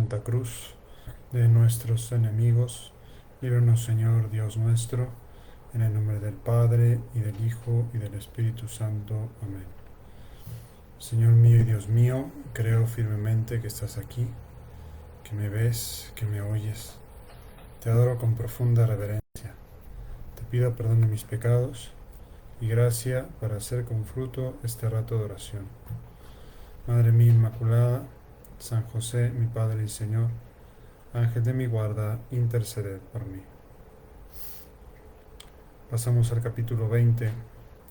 Santa Cruz de nuestros enemigos. Líbranos, Señor Dios nuestro, en el nombre del Padre, y del Hijo, y del Espíritu Santo. Amén. Señor mío y Dios mío, creo firmemente que estás aquí, que me ves, que me oyes. Te adoro con profunda reverencia. Te pido perdón de mis pecados y gracia para hacer con fruto este rato de oración. Madre mía Inmaculada, San José, mi Padre y Señor, Ángel de mi guarda, interceded por mí. Pasamos al capítulo 20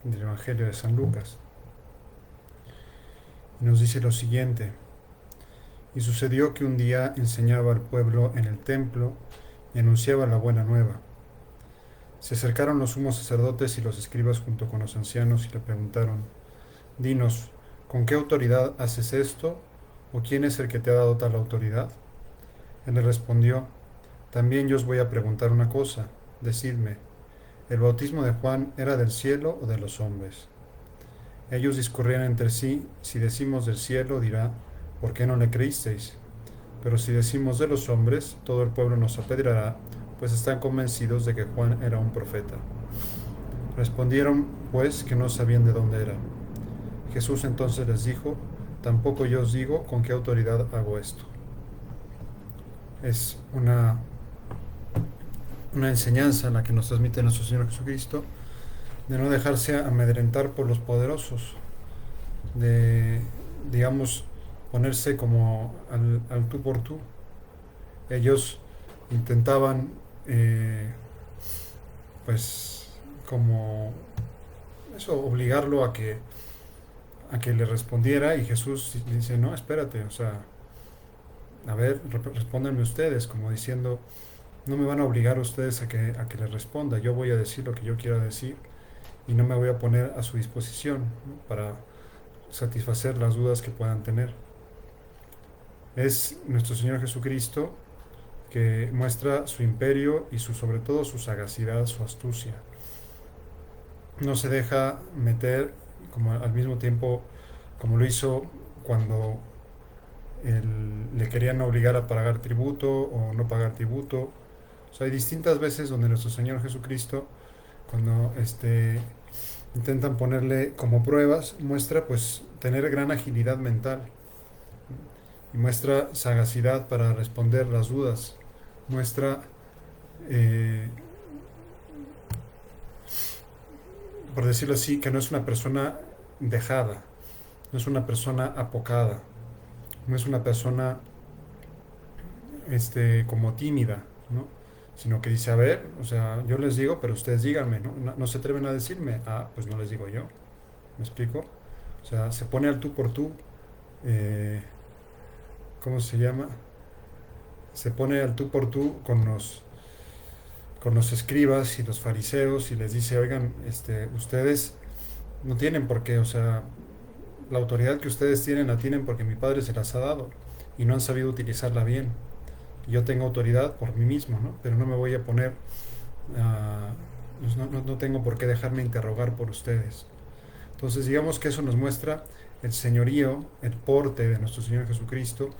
del Evangelio de San Lucas. Y nos dice lo siguiente: y sucedió que un día enseñaba al pueblo en el templo y anunciaba la buena nueva. Se acercaron los sumos sacerdotes y los escribas junto con los ancianos y le preguntaron: dinos, ¿con qué autoridad haces esto? ¿O quién es el que te ha dado tal autoridad? Él le respondió: también yo os voy a preguntar una cosa. Decidme, ¿el bautismo de Juan era del cielo o de los hombres? Ellos discurrían entre sí: si decimos del cielo, dirá, ¿por qué no le creísteis? Pero si decimos de los hombres, todo el pueblo nos apedreará, pues están convencidos de que Juan era un profeta. Respondieron, pues, que no sabían de dónde era. Jesús entonces les dijo: tampoco yo os digo con qué autoridad hago esto. Es una enseñanza en la que nos transmite nuestro Señor Jesucristo, de no dejarse amedrentar por los poderosos, de, digamos, ponerse como al tú por tú. Ellos intentaban, pues, como eso, obligarlo a que le respondiera, y Jesús dice: no, espérate, o sea, a ver, respóndanme ustedes, como diciendo: no me van a obligar ustedes a que les responda, yo voy a decir lo que yo quiera decir y no me voy a poner a su disposición, ¿no?, para satisfacer las dudas que puedan tener. Es nuestro Señor Jesucristo que muestra su imperio y sobre todo su sagacidad, su astucia. No se deja meter, como al mismo tiempo como lo hizo cuando le querían obligar a pagar tributo o no pagar tributo. O sea, hay distintas veces donde nuestro Señor Jesucristo, cuando intentan ponerle como pruebas, muestra pues tener gran agilidad mental y muestra sagacidad para responder las dudas, muestra, por decirlo así, que no es una persona dejada, no es una persona apocada, no es una persona como tímida, ¿no? Sino que dice: a ver, o sea, yo les digo, pero ustedes díganme, ¿no? No se atreven a decirme, pues no les digo yo. ¿Me explico? O sea, se pone al tú por tú, ¿cómo se llama? Se pone al tú por tú con los escribas y los fariseos y les dice: oigan, ustedes no tienen por qué, o sea, la autoridad que ustedes tienen la tienen porque mi Padre se las ha dado y no han sabido utilizarla bien. Yo tengo autoridad por mí mismo, ¿no? Pero no me voy a poner, no tengo por qué dejarme interrogar por ustedes. Entonces, digamos que eso nos muestra el señorío, el porte de nuestro Señor Jesucristo.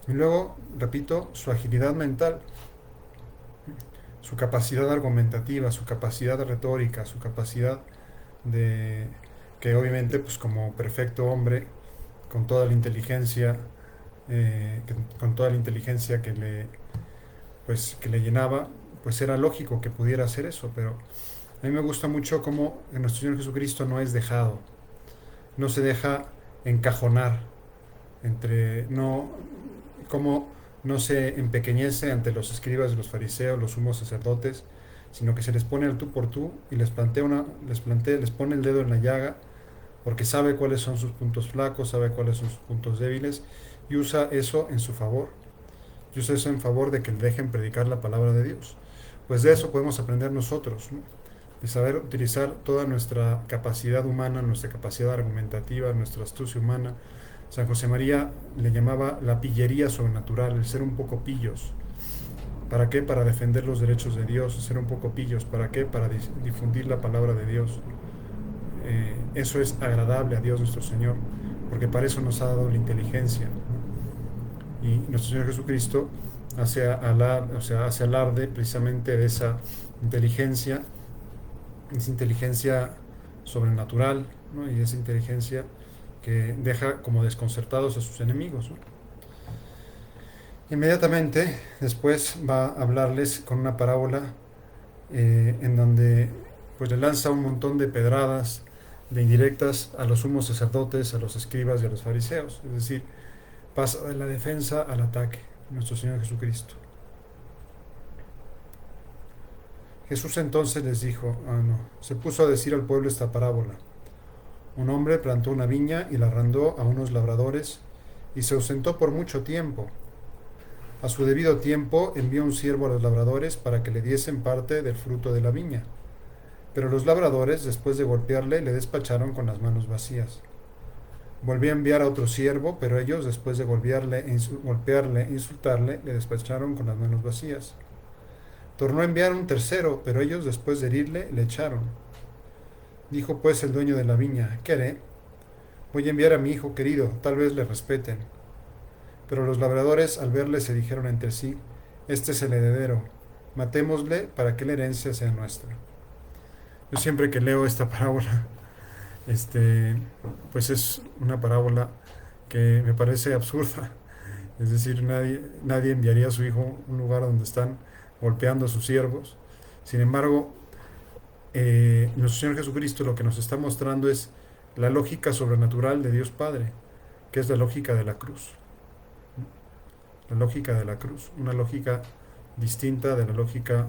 Y luego, repito, su agilidad mental, su capacidad argumentativa, su capacidad retórica, su capacidad de que obviamente, pues como perfecto hombre, con toda la inteligencia, con toda la inteligencia que le llenaba, pues era lógico que pudiera hacer eso. Pero a mí me gusta mucho cómo nuestro Señor Jesucristo no es dejado, no se deja encajonar como no se empequeñece ante los escribas y los fariseos, los sumos sacerdotes, sino que se les pone al tú por tú y les pone el dedo en la llaga, porque sabe cuáles son sus puntos flacos, sabe cuáles son sus puntos débiles, y usa eso en su favor. Y usa eso en favor de que le dejen predicar la palabra de Dios. Pues de eso podemos aprender nosotros, ¿no? De saber utilizar toda nuestra capacidad humana, nuestra capacidad argumentativa, nuestra astucia humana. San José María le llamaba la pillería sobrenatural, el ser un poco pillos. ¿Para qué? Para defender los derechos de Dios, ser un poco pillos. ¿Para qué? Para difundir la palabra de Dios. Eso es agradable a Dios nuestro Señor, porque para eso nos ha dado la inteligencia, ¿no? Y nuestro Señor Jesucristo hace alarde precisamente de esa inteligencia sobrenatural, ¿no? Y esa inteligencia que deja como desconcertados a sus enemigos, ¿no? Inmediatamente después va a hablarles con una parábola en donde pues le lanza un montón de pedradas, de indirectas a los sumos sacerdotes, a los escribas y a los fariseos. Es decir, pasa de la defensa al ataque, nuestro Señor Jesucristo. Jesús entonces les dijo, se puso a decir al pueblo esta parábola. Un hombre plantó una viña y la arrendó a unos labradores y se ausentó por mucho tiempo. A su debido tiempo envió un siervo a los labradores para que le diesen parte del fruto de la viña. Pero los labradores, después de golpearle, le despacharon con las manos vacías. Volvió a enviar a otro siervo, pero ellos, después de golpearle e insultarle, le despacharon con las manos vacías. Tornó a enviar un tercero, pero ellos, después de herirle, le echaron. Dijo pues el dueño de la viña, ¿qué haré? Voy a enviar a mi hijo querido, tal vez le respeten. Pero los labradores, al verle, se dijeron entre sí, este es el heredero, matémosle para que la herencia sea nuestra. Yo siempre que leo esta parábola, pues es una parábola que me parece absurda. Es decir, nadie enviaría a su hijo a un lugar donde están golpeando a sus siervos. Sin embargo, nuestro Señor Jesucristo lo que nos está mostrando es la lógica sobrenatural de Dios Padre, que es la lógica de la cruz. La lógica de la cruz, una lógica distinta de la lógica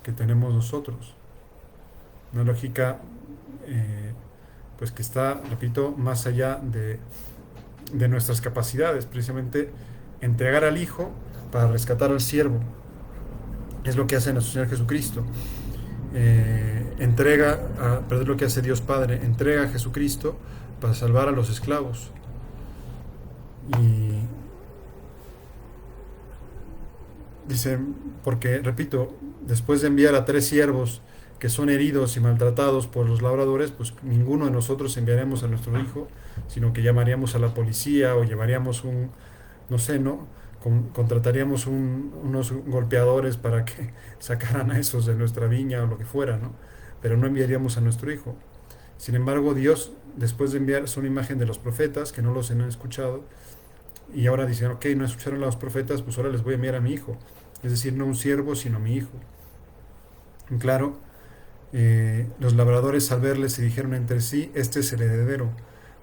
que tenemos nosotros. Una lógica pues que está, repito, más allá de nuestras capacidades, precisamente entregar al Hijo para rescatar al siervo. Es lo que hace nuestro Señor Jesucristo. Perdón, lo que hace Dios Padre, entrega a Jesucristo para salvar a los esclavos. Y dice, porque, repito, después de enviar a 3 siervos que son heridos y maltratados por los labradores, pues ninguno de nosotros enviaremos a nuestro hijo, sino que llamaríamos a la policía o llevaríamos no sé, ¿no? Contrataríamos unos golpeadores para que sacaran a esos de nuestra viña o lo que fuera, ¿no? Pero no enviaríamos a nuestro hijo. Sin embargo, Dios, después de enviar su imagen de los profetas, que no los han escuchado, y ahora dicen, ok, no escucharon a los profetas, pues ahora les voy a enviar a mi hijo. Es decir, no un siervo, sino mi hijo. Y claro, los labradores al verle se dijeron entre sí, este es el heredero,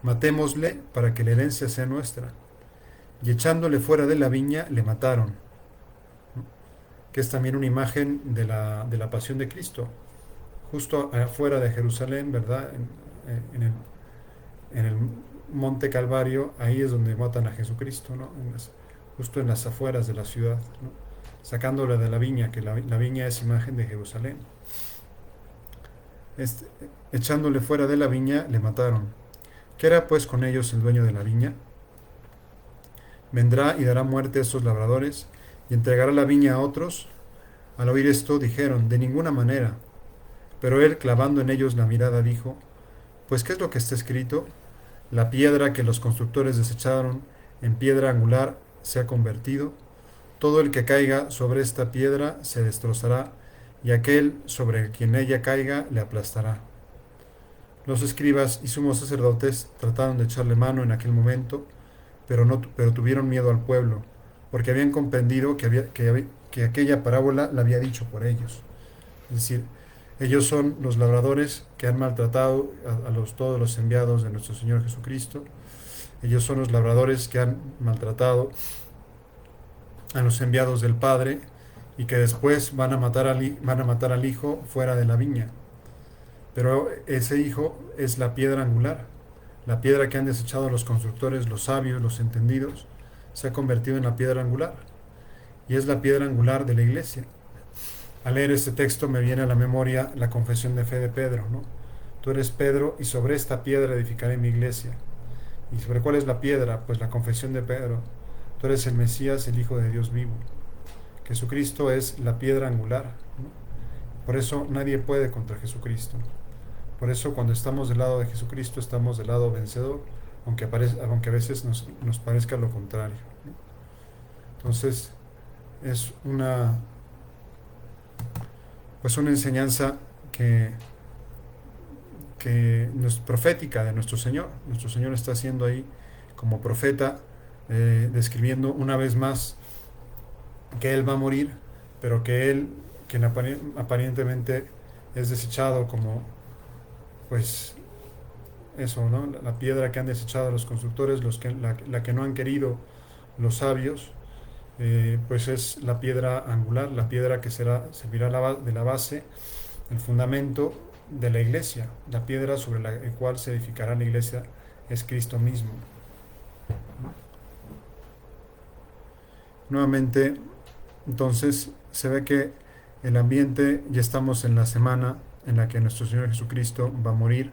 matémosle para que la herencia sea nuestra. Y echándole fuera de la viña, le mataron. ¿No? Que es también una imagen de la pasión de Cristo. Justo afuera de Jerusalén, ¿verdad? En el Monte Calvario, ahí es donde matan a Jesucristo, ¿no? Justo en las afueras de la ciudad, ¿no? Sacándole de la viña, que la viña es imagen de Jerusalén. Echándole fuera de la viña, le mataron. ¿Qué hará pues con ellos el dueño de la viña? Vendrá y dará muerte a estos labradores y entregará la viña a otros. Al oír esto dijeron, de ninguna manera. Pero él, clavando en ellos la mirada, dijo, pues ¿qué es lo que está escrito? La piedra que los constructores desecharon en piedra angular se ha convertido. Todo el que caiga sobre esta piedra se destrozará, y aquel sobre quien ella caiga le aplastará. Los escribas y sumos sacerdotes trataron de echarle mano en aquel momento, pero tuvieron miedo al pueblo, porque habían comprendido que aquella parábola la había dicho por ellos. Es decir, ellos son los labradores que han maltratado a todos los enviados de nuestro Señor Jesucristo. Ellos son los labradores que han maltratado a los enviados del Padre y que después van a matar al Hijo fuera de la viña. Pero ese Hijo es la piedra angular, la piedra que han desechado los constructores, los sabios, los entendidos, se ha convertido en la piedra angular. Y es la piedra angular de la iglesia. Al leer este texto me viene a la memoria la confesión de fe de Pedro, ¿no? Tú eres Pedro y sobre esta piedra edificaré mi iglesia. ¿Y sobre cuál es la piedra? Pues la confesión de Pedro. Tú eres el Mesías, el Hijo de Dios vivo. Jesucristo es la piedra angular, ¿no? Por eso nadie puede contra Jesucristo. Por eso cuando estamos del lado de Jesucristo estamos del lado vencedor, aunque a veces nos parezca lo contrario, ¿no? Entonces es una enseñanza que, que es profética de nuestro Señor. Nuestro Señor está haciendo ahí como profeta, describiendo una vez más que Él va a morir, pero que Él, quien aparentemente es desechado como, pues, eso, ¿no? La piedra que han desechado los constructores, la que no han querido los sabios, pues es la piedra angular, la piedra que servirá de la base, el fundamento de la iglesia. La piedra sobre la cual se edificará la iglesia es Cristo mismo. Nuevamente, entonces, se ve que el ambiente, ya estamos en la semana en la que nuestro Señor Jesucristo va a morir,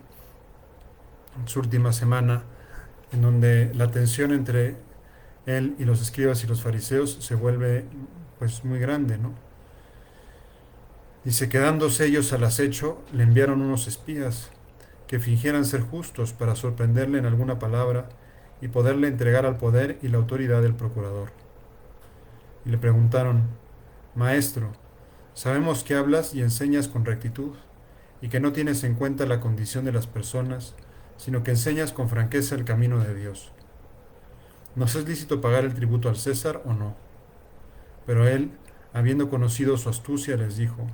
su última semana, en donde la tensión entre Él y los escribas y los fariseos se vuelve pues muy grande, ¿no? Dice, quedándose ellos al acecho, le enviaron unos espías que fingieran ser justos para sorprenderle en alguna palabra y poderle entregar al poder y la autoridad del procurador. Y le preguntaron, Maestro, sabemos que hablas y enseñas con rectitud y que no tienes en cuenta la condición de las personas, sino que enseñas con franqueza el camino de Dios. ¿Nos es lícito pagar el tributo al César o no? Pero él, habiendo conocido su astucia, les dijo,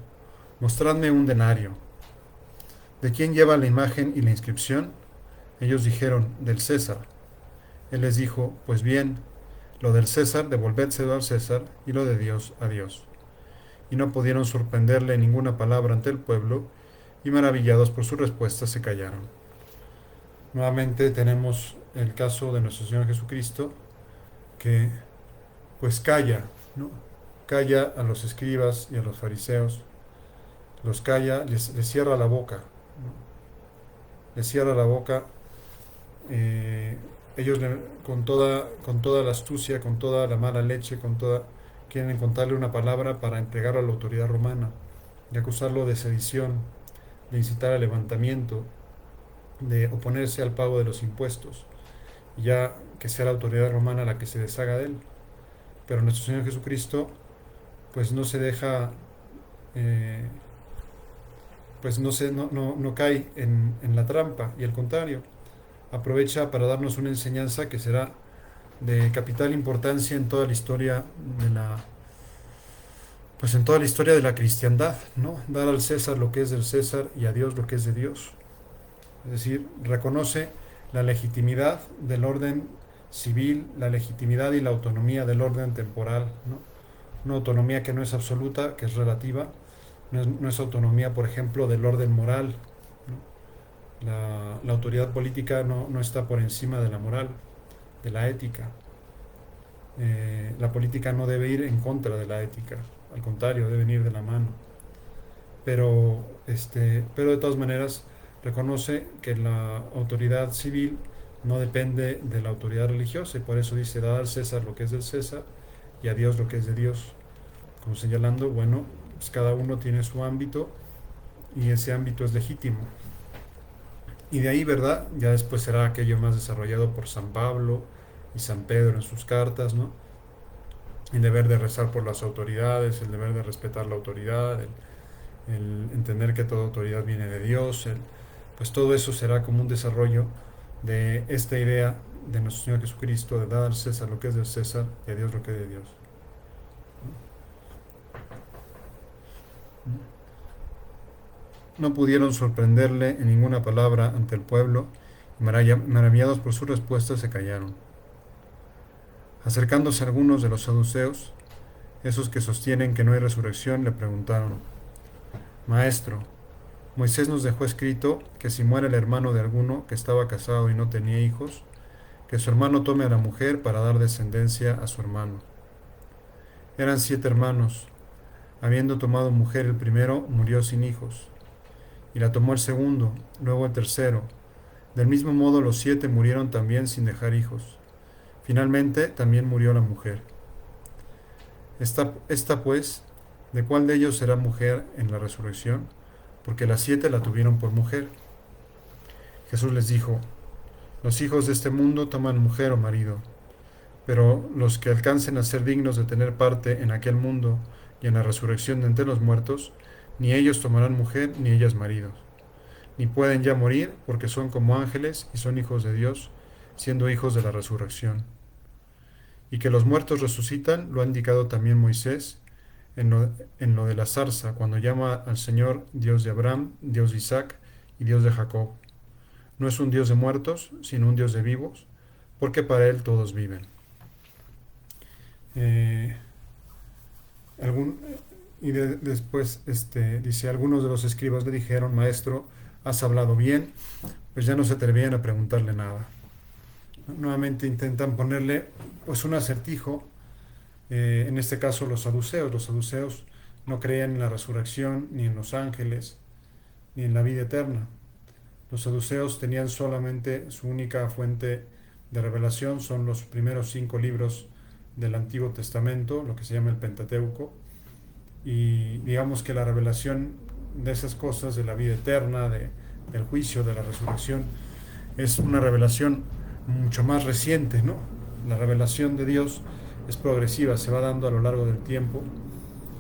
Mostradme un denario. ¿De quién lleva la imagen y la inscripción? Ellos dijeron, del César. Él les dijo, pues bien, lo del César devolvédselo al César y lo de Dios a Dios. Y no pudieron sorprenderle ninguna palabra ante el pueblo, y maravillados por su respuesta se callaron. Nuevamente tenemos el caso de nuestro Señor Jesucristo, que pues calla, ¿no? Calla a los escribas y a los fariseos, los calla, les cierra la boca, ¿no? Les cierra la boca, ellos con toda la astucia, con toda la mala leche, quieren contarle una palabra para entregarlo a la autoridad romana, de acusarlo de sedición, de incitar al levantamiento, de oponerse al pago de los impuestos, y ya que sea la autoridad romana la que se deshaga de él. Pero nuestro Señor Jesucristo pues no se deja, pues no cae en la trampa, y al contrario, aprovecha para darnos una enseñanza que será de capital importancia en toda la historia pues en toda la historia de la cristiandad, ¿no? Dar al César lo que es del César y a Dios lo que es de Dios. Es decir, reconoce la legitimidad del orden civil, la legitimidad y la autonomía del orden temporal, ¿no? Una autonomía que no es absoluta, que es relativa, no es autonomía, por ejemplo, del orden moral, ¿no? La autoridad política no está por encima de la moral, de la ética. La política no debe ir en contra de la ética, al contrario, deben ir de la mano. Pero de todas maneras reconoce que la autoridad civil no depende de la autoridad religiosa, y por eso dice, dad al César lo que es del César y a Dios lo que es de Dios, como señalando, bueno, pues cada uno tiene su ámbito y ese ámbito es legítimo. Y de ahí, ¿verdad? Ya después será aquello más desarrollado por San Pablo y San Pedro en sus cartas, ¿no? El deber de rezar por las autoridades, el deber de respetar la autoridad, el entender que toda autoridad viene de Dios, pues todo eso será como un desarrollo de esta idea de nuestro Señor Jesucristo, de dar al César lo que es del César y a Dios lo que es de Dios. No pudieron sorprenderle en ninguna palabra ante el pueblo, y maravillados por su respuesta se callaron. Acercándose algunos de los saduceos, esos que sostienen que no hay resurrección, le preguntaron, Maestro, Moisés nos dejó escrito que si muere el hermano de alguno que estaba casado y no tenía hijos, que su hermano tome a la mujer para dar descendencia a su hermano. Eran 7 hermanos. Habiendo tomado mujer el primero, murió sin hijos. Y la tomó el segundo, luego el tercero. Del mismo modo los 7 murieron también sin dejar hijos. Finalmente también murió la mujer. Esta pues, ¿de cuál de ellos será mujer en la resurrección? Porque las 7 la tuvieron por mujer. Jesús les dijo, los hijos de este mundo toman mujer o marido, Pero los que alcancen a ser dignos de tener parte en aquel mundo y en la resurrección de entre los muertos, ni ellos tomarán mujer, ni ellas marido, ni pueden ya morir, porque son como ángeles y son hijos de Dios, siendo hijos de la resurrección. Y que los muertos resucitan, lo ha indicado también Moisés en lo de la zarza, cuando llama al Señor Dios de Abraham, Dios de Isaac y Dios de Jacob. No es un Dios de muertos, sino un Dios de vivos, porque para Él todos viven. Eh, algún, después dice, algunos de los escribas le dijeron, Maestro, has hablado bien, pues ya no se atrevían a preguntarle nada. Nuevamente intentan ponerle pues un acertijo, en este caso los saduceos. Los saduceos no creían en la resurrección, ni en los ángeles, ni en la vida eterna. Los saduceos tenían solamente su única fuente de revelación, son los primeros 5 libros del Antiguo Testamento, lo que se llama el Pentateuco, y digamos que la revelación de esas cosas, de la vida eterna, del juicio, de la resurrección, es una revelación mucho más reciente, ¿no? La revelación de Dios es progresiva, se va dando a lo largo del tiempo,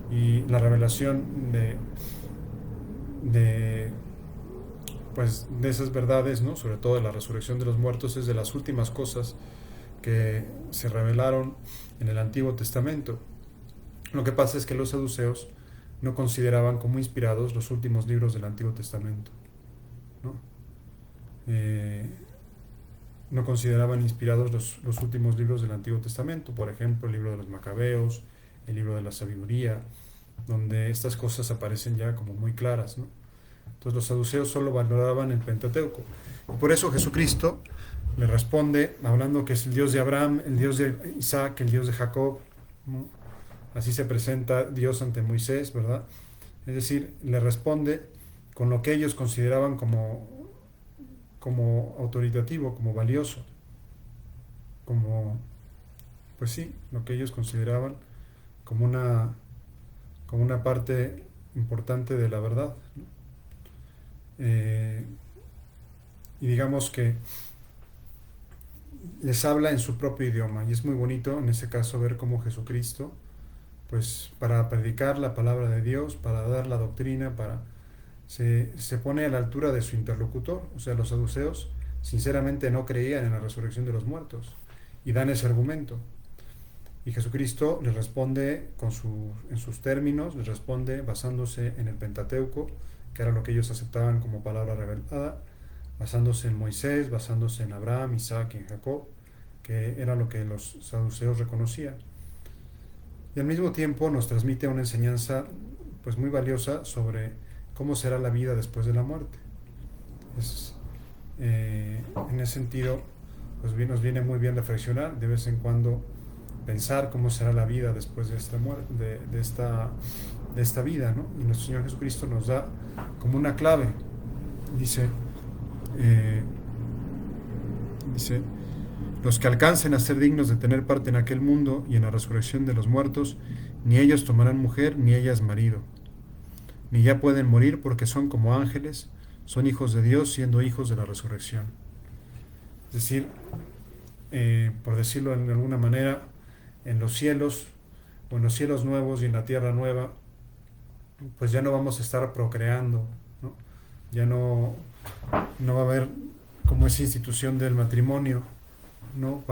y la revelación de pues de esas verdades, ¿no? Sobre todo de la resurrección de los muertos, es de las últimas cosas que se revelaron en el Antiguo Testamento. Lo que pasa es que los saduceos no consideraban como inspirados los últimos libros del Antiguo Testamento, ¿no? No consideraban inspirados los últimos libros del Antiguo Testamento, por ejemplo, el libro de los Macabeos, el libro de la sabiduría, donde estas cosas aparecen ya como muy claras, ¿no? Entonces los saduceos solo valoraban el Pentateuco. Y por eso Jesucristo le responde, hablando que es el Dios de Abraham, el Dios de Isaac, el Dios de Jacob, ¿no? Así se presenta Dios ante Moisés, ¿verdad? Es decir, le responde con lo que ellos consideraban como autoritativo, como valioso, como, pues sí, lo que ellos consideraban como una parte importante de la verdad, ¿no? Y digamos que les habla en su propio idioma, y es muy bonito en ese caso ver cómo Jesucristo, pues para predicar la palabra de Dios, para dar la doctrina, se pone a la altura de su interlocutor. O sea, los saduceos sinceramente no creían en la resurrección de los muertos y dan ese argumento. Y Jesucristo les responde en sus términos, les responde basándose en el Pentateuco, que era lo que ellos aceptaban como palabra revelada, basándose en Moisés, basándose en Abraham, Isaac y en Jacob, que era lo que los saduceos reconocían. Y al mismo tiempo nos transmite una enseñanza pues muy valiosa sobre cómo será la vida después de la muerte. En ese sentido, pues nos viene muy bien reflexionar de vez en cuando, pensar cómo será la vida después de esta muerte, de esta vida, ¿no? Y nuestro Señor Jesucristo nos da como una clave. Dice, los que alcancen a ser dignos de tener parte en aquel mundo y en la resurrección de los muertos, ni ellos tomarán mujer, ni ellas marido, ni ya pueden morir, porque son como ángeles, son hijos de Dios, siendo hijos de la resurrección. Es decir, por decirlo de alguna manera, en los cielos, o en los cielos nuevos y en la tierra nueva, pues ya no vamos a estar procreando, ¿no? Ya no va a haber como esa institución del matrimonio, ¿no?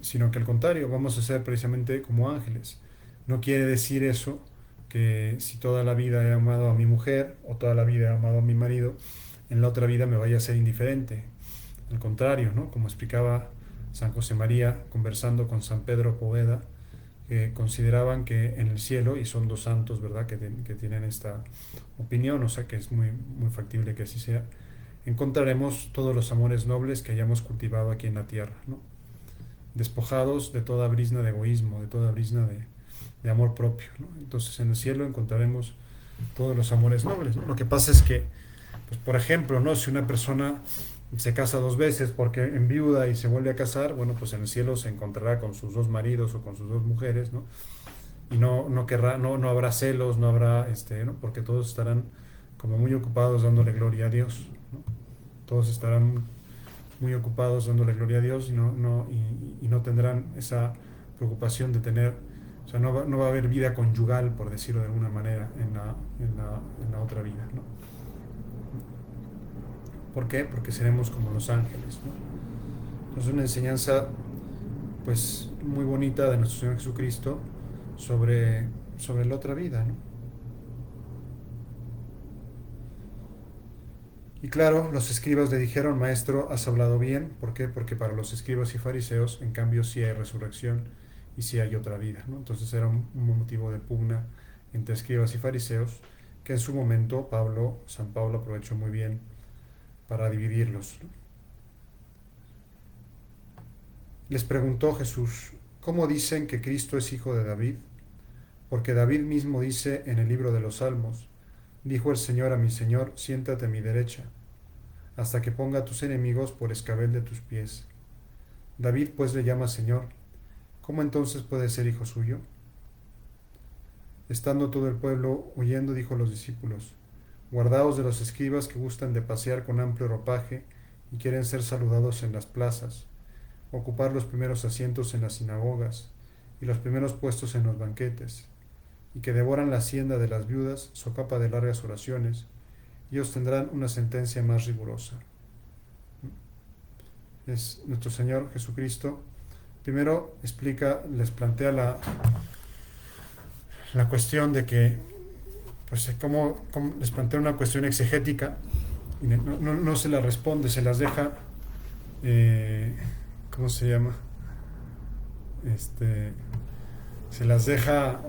Sino que al contrario, vamos a ser precisamente como ángeles. No quiere decir eso que si toda la vida he amado a mi mujer o toda la vida he amado a mi marido, en la otra vida me vaya a ser indiferente. Al contrario, ¿no? Como explicaba San José María conversando con San Pedro Poveda, consideraban que en el cielo, y son 2 santos, ¿verdad?, que tienen esta opinión, o sea que es muy, muy factible que así sea, encontraremos todos los amores nobles que hayamos cultivado aquí en la tierra, ¿no? Despojados de toda brizna de egoísmo, de toda brizna de amor propio, ¿no? Entonces en el cielo encontraremos todos los amores nobles, ¿no? Lo que pasa es que, pues por ejemplo, ¿no? Si una persona se casa 2 veces porque enviuda y se vuelve a casar, bueno, pues en el cielo se encontrará con sus 2 maridos o con sus 2 mujeres, ¿no? Y no habrá celos, no habrá, ¿no? Porque todos estarán como muy ocupados dándole gloria a Dios, ¿no? Todos estarán muy ocupados dándole gloria a Dios y no tendrán esa preocupación de tener, o sea, no va a haber vida conyugal, por decirlo de alguna manera, en la otra vida, ¿no? ¿Por qué? Porque seremos como los ángeles, ¿no? Es una enseñanza, pues, muy bonita de nuestro Señor Jesucristo sobre la otra vida, ¿no? Y claro, los escribas le dijeron, Maestro, has hablado bien. ¿Por qué? Porque para los escribas y fariseos, en cambio, sí hay resurrección y sí hay otra vida, ¿no? Entonces era un motivo de pugna entre escribas y fariseos que en su momento San Pablo aprovechó muy bien para dividirlos, ¿no? Les preguntó Jesús, ¿cómo dicen que Cristo es hijo de David? Porque David mismo dice en el libro de los Salmos, dijo el Señor a mi Señor, siéntate a mi derecha, hasta que ponga a tus enemigos por escabel de tus pies. David pues le llama Señor. ¿Cómo entonces puede ser hijo suyo? Estando todo el pueblo oyendo, dijo a los discípulos, guardaos de los escribas que gustan de pasear con amplio ropaje y quieren ser saludados en las plazas, ocupar los primeros asientos en las sinagogas y los primeros puestos en los banquetes, y que devoran la hacienda de las viudas, socapa de largas oraciones, y ellos tendrán una sentencia más rigurosa. Es nuestro Señor Jesucristo. Primero les plantea la cuestión de que, pues, cómo les plantea una cuestión exegética, y no se la responde, se las deja, ¿cómo se llama? Se las deja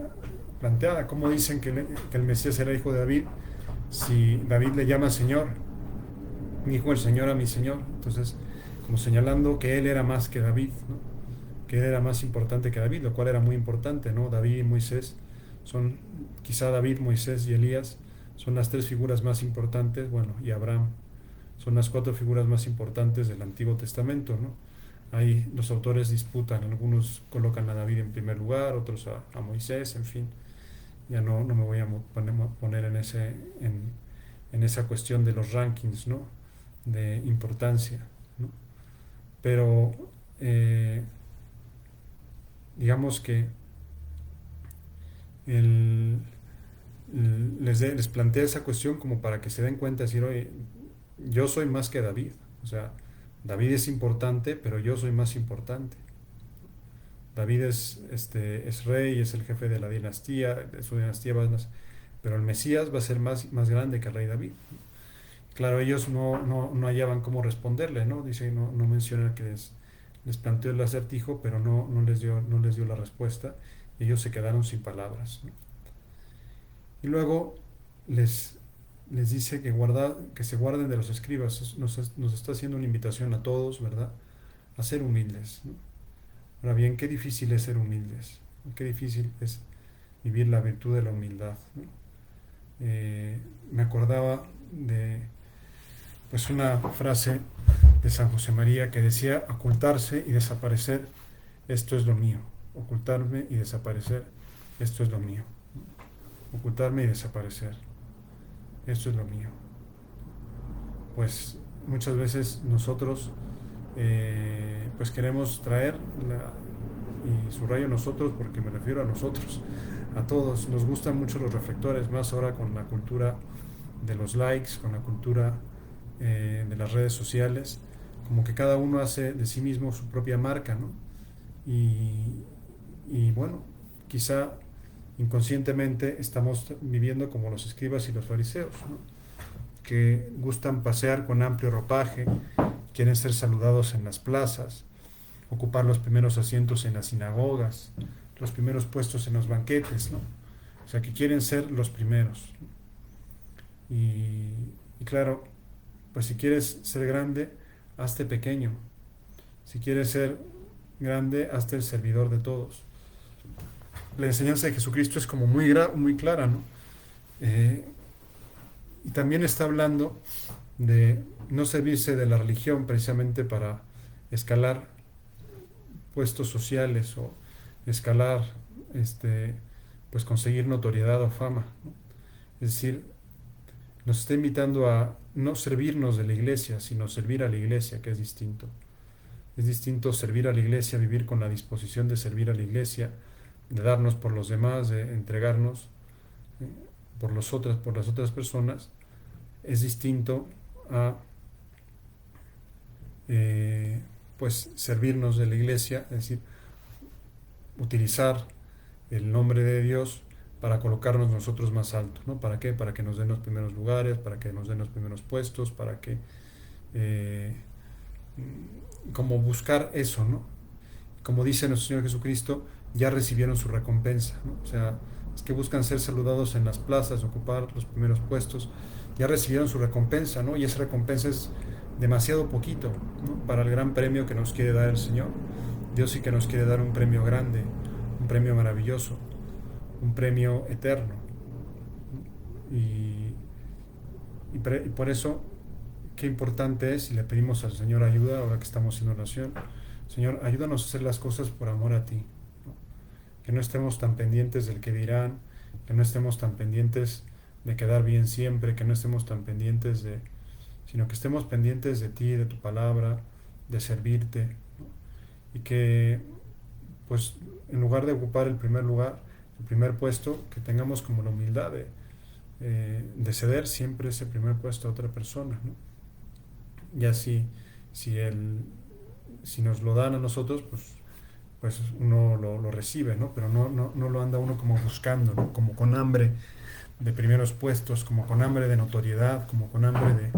planteada. ¿Cómo dicen que el Mesías era hijo de David si David le llama Señor? Dijo el Señor a mi Señor. Entonces, como señalando que él era más que David, ¿no? Que él era más importante que David, lo cual era muy importante, ¿no? David y Moisés quizá David, Moisés y Elías son las tres figuras más importantes, bueno, y Abraham, son las cuatro figuras más importantes del Antiguo Testamento, ¿no? Ahí los autores disputan, algunos colocan a David en primer lugar, otros a Moisés, en fin. Ya no me voy a poner en esa cuestión de los rankings, ¿no? De importancia, ¿no? Pero digamos que les plantea esa cuestión como para que se den cuenta, decir, oye, yo soy más que David, o sea, David es importante, pero yo soy más importante. David es rey, es el jefe de la dinastía, de su dinastía pero el Mesías va a ser más grande que el rey David. Claro, ellos no hallaban cómo responderle, ¿no? Dice, no menciona que les planteó el acertijo, pero no les dio la respuesta. Ellos se quedaron sin palabras, ¿no? Y luego les dice que se guarden de los escribas. Nos está haciendo una invitación a todos, ¿verdad? A ser humildes, ¿no? Ahora bien, qué difícil es ser humildes, qué difícil es vivir la virtud de la humildad, ¿no? Me acordaba de, pues, una frase de San José María que decía, ocultarse y desaparecer, esto es lo mío. Ocultarme y desaparecer, esto es lo mío. Ocultarme y desaparecer, esto es lo mío. Pues muchas veces nosotros pues queremos traer, y subrayo nosotros porque me refiero a nosotros, a todos, nos gustan mucho los reflectores, más ahora con la cultura de los likes, con la cultura de las redes sociales, como que cada uno hace de sí mismo su propia marca, ¿no? Y bueno, quizá inconscientemente estamos viviendo como los escribas y los fariseos, ¿no? Que gustan pasear con amplio ropaje, quieren ser saludados en las plazas, ocupar los primeros asientos en las sinagogas, los primeros puestos en los banquetes, ¿no? O sea, que quieren ser los primeros. Y claro, pues si quieres ser grande, hazte pequeño. Si quieres ser grande, hazte el servidor de todos. La enseñanza de Jesucristo es como muy clara, ¿no? Y también está hablando de no servirse de la religión precisamente para escalar puestos sociales o escalar, pues conseguir notoriedad o fama, ¿no? Es decir, Nos está invitando a no servirnos de la iglesia, sino servir a la iglesia, que es distinto. Es distinto servir a la iglesia, vivir con la disposición de servir a la iglesia, de darnos por los demás, de entregarnos eh, por las otras personas. Es distinto a eh, pues servirnos de la iglesia, es decir, utilizar el nombre de Dios para colocarnos nosotros más alto, ¿no? ¿Para qué? Para que nos den los primeros lugares, para que nos den los primeros puestos, para que eh, como buscar eso, ¿no? Como dice nuestro Señor Jesucristo, ya recibieron su recompensa, ¿no? O sea, es que buscan ser saludados en las plazas, ocupar los primeros puestos, ya recibieron su recompensa, ¿no? Y esa recompensa es demasiado poquito, ¿no? Para el gran premio que nos quiere dar el Señor. Dios sí que nos quiere dar un premio grande, un premio maravilloso, un premio eterno. Y, y por eso, qué importante es, y le pedimos al Señor ayuda ahora que estamos en oración. Señor, ayúdanos a hacer las cosas por amor a ti, ¿no? Que no estemos tan pendientes del que dirán, que no estemos tan pendientes de quedar bien siempre, que no estemos tan pendientes de, sino que estemos pendientes de ti, de tu palabra, de servirte, ¿no? Y que, pues, en lugar de ocupar el primer lugar, el primer puesto, que tengamos como la humildad de ceder siempre ese primer puesto a otra persona, ¿no? Y así, si él, si nos lo dan a nosotros, pues uno lo recibe, ¿no? Pero no lo anda uno como buscando, ¿no? Como con hambre de primeros puestos, como con hambre de notoriedad, como con hambre de...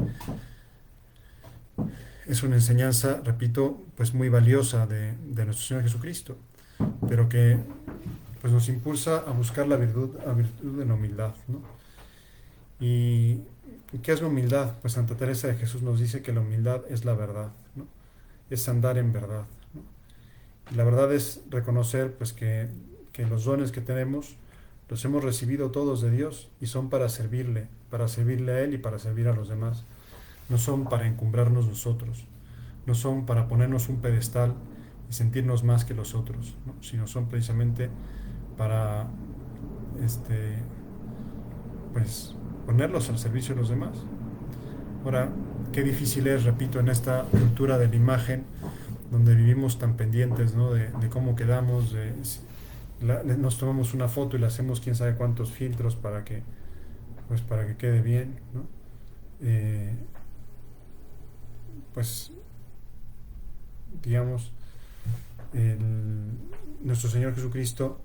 Es una enseñanza, repito, pues muy valiosa de nuestro Señor Jesucristo, pero que pues nos impulsa a buscar la virtud de la humildad, ¿no? ¿Y qué es la humildad? Pues Santa Teresa de Jesús nos dice que la humildad es la verdad, ¿no? Es andar en verdad, ¿no? Y la verdad es reconocer pues que los dones que tenemos los hemos recibido todos de Dios y son para servirle a Él y para servir a los demás. No son para encumbrarnos nosotros, no son para ponernos un pedestal y sentirnos más que los otros, ¿no? Sino son precisamente para este, pues, ponerlos al servicio de los demás. Ahora, qué difícil es, repito, en esta cultura de la imagen, donde vivimos tan pendientes, ¿no? De cómo quedamos, nos tomamos una foto y le hacemos quién sabe cuántos filtros pues, para que quede bien, ¿no? Eh, pues, digamos, el- nuestro Señor Jesucristo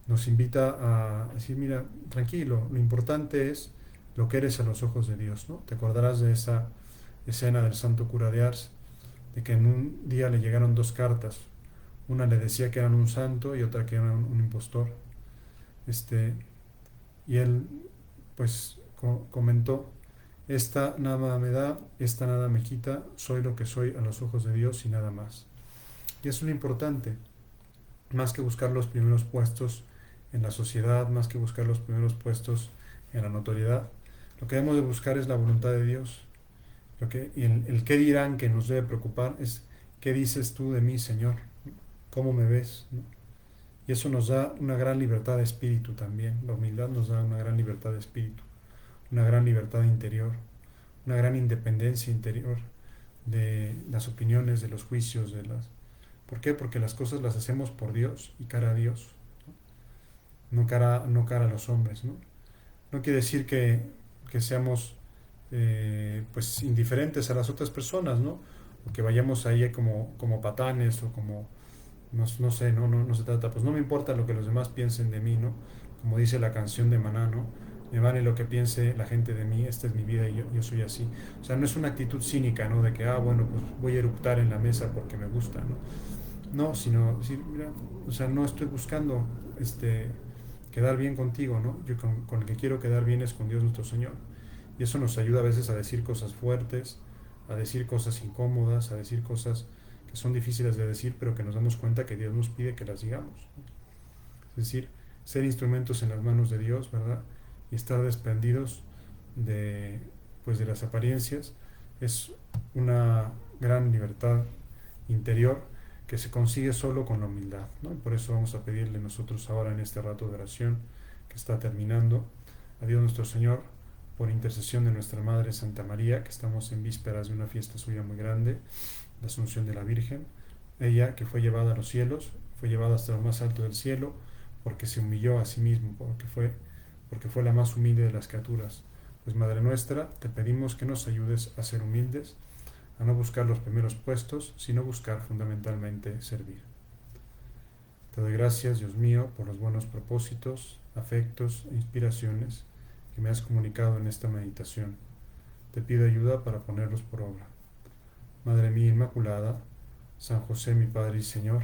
nos invita a decir, mira, tranquilo, lo importante es lo que eres a los ojos de Dios, ¿no? Te acordarás de esa escena del santo cura de Ars, de que en un día le llegaron dos cartas, una le decía que eran un santo y otra que era un impostor, este, y él pues comentó, esta nada me da, esta nada me quita, soy lo que soy a los ojos de Dios y nada más. Y eso es lo importante, más que buscar los primeros puestos en la sociedad, más que buscar los primeros puestos en la notoriedad, lo que debemos de buscar es la voluntad de Dios. Y el qué dirán que nos debe preocupar es qué dices tú de mí, Señor, cómo me ves, ¿no? Y eso nos da una gran libertad de espíritu también. La humildad nos da una gran libertad de espíritu, una gran libertad interior, una gran independencia interior de las opiniones, de los juicios, de las... ¿Por qué? Porque las cosas las hacemos por Dios y cara a Dios, no cara a los hombres, ¿no? No quiere decir que seamos pues indiferentes a las otras personas, ¿no? O que vayamos ahí como patanes o como, no sé, no se trata, pues no me importa lo que los demás piensen de mí, ¿no? Como dice la canción de Maná, ¿no? Me vale lo que piense la gente de mí, esta es mi vida y yo soy así. O sea, no es una actitud cínica, ¿no? De que, bueno, pues voy a eruptar en la mesa porque me gusta, ¿no? No, sino decir, mira, o sea, no estoy buscando quedar bien contigo, ¿no? Yo con el que quiero quedar bien es con Dios nuestro Señor. Y eso nos ayuda a veces a decir cosas fuertes, a decir cosas incómodas, a decir cosas que son difíciles de decir, pero que nos damos cuenta que Dios nos pide que las digamos. Es decir, ser instrumentos en las manos de Dios, ¿verdad? Y estar desprendidos de, pues, de las apariencias es una gran libertad interior que se consigue solo con la humildad, ¿no? Y por eso vamos a pedirle nosotros ahora en este rato de oración que está terminando a Dios nuestro Señor por intercesión de nuestra Madre Santa María, que estamos en vísperas de una fiesta suya muy grande, la Asunción de la Virgen, ella que fue llevada a los cielos, fue llevada hasta lo más alto del cielo, porque se humilló a sí mismo, porque fue la más humilde de las criaturas. Pues Madre nuestra, te pedimos que nos ayudes a ser humildes, a no buscar los primeros puestos, sino buscar fundamentalmente servir. Te doy gracias, Dios mío, por los buenos propósitos, afectos e inspiraciones que me has comunicado en esta meditación. Te pido ayuda para ponerlos por obra. Madre mía Inmaculada, San José mi Padre y Señor,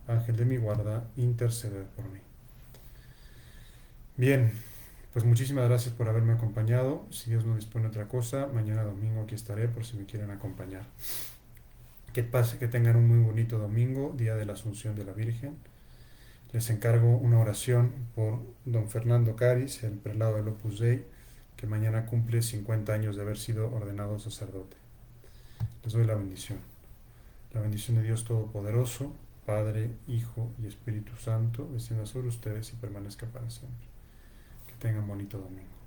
Ángel de mi guarda, interceded por mí. Bien, pues muchísimas gracias por haberme acompañado. Si Dios no dispone otra cosa, mañana domingo aquí estaré por si me quieren acompañar. Que tengan un muy bonito domingo, día de la Asunción de la Virgen. Les encargo una oración por don Fernando Caris, el prelado del Opus Dei, que mañana cumple 50 años de haber sido ordenado sacerdote. Les doy la bendición. La bendición de Dios Todopoderoso, Padre, Hijo y Espíritu Santo, descienda sobre ustedes y permanezca para siempre. Que tengan bonito domingo.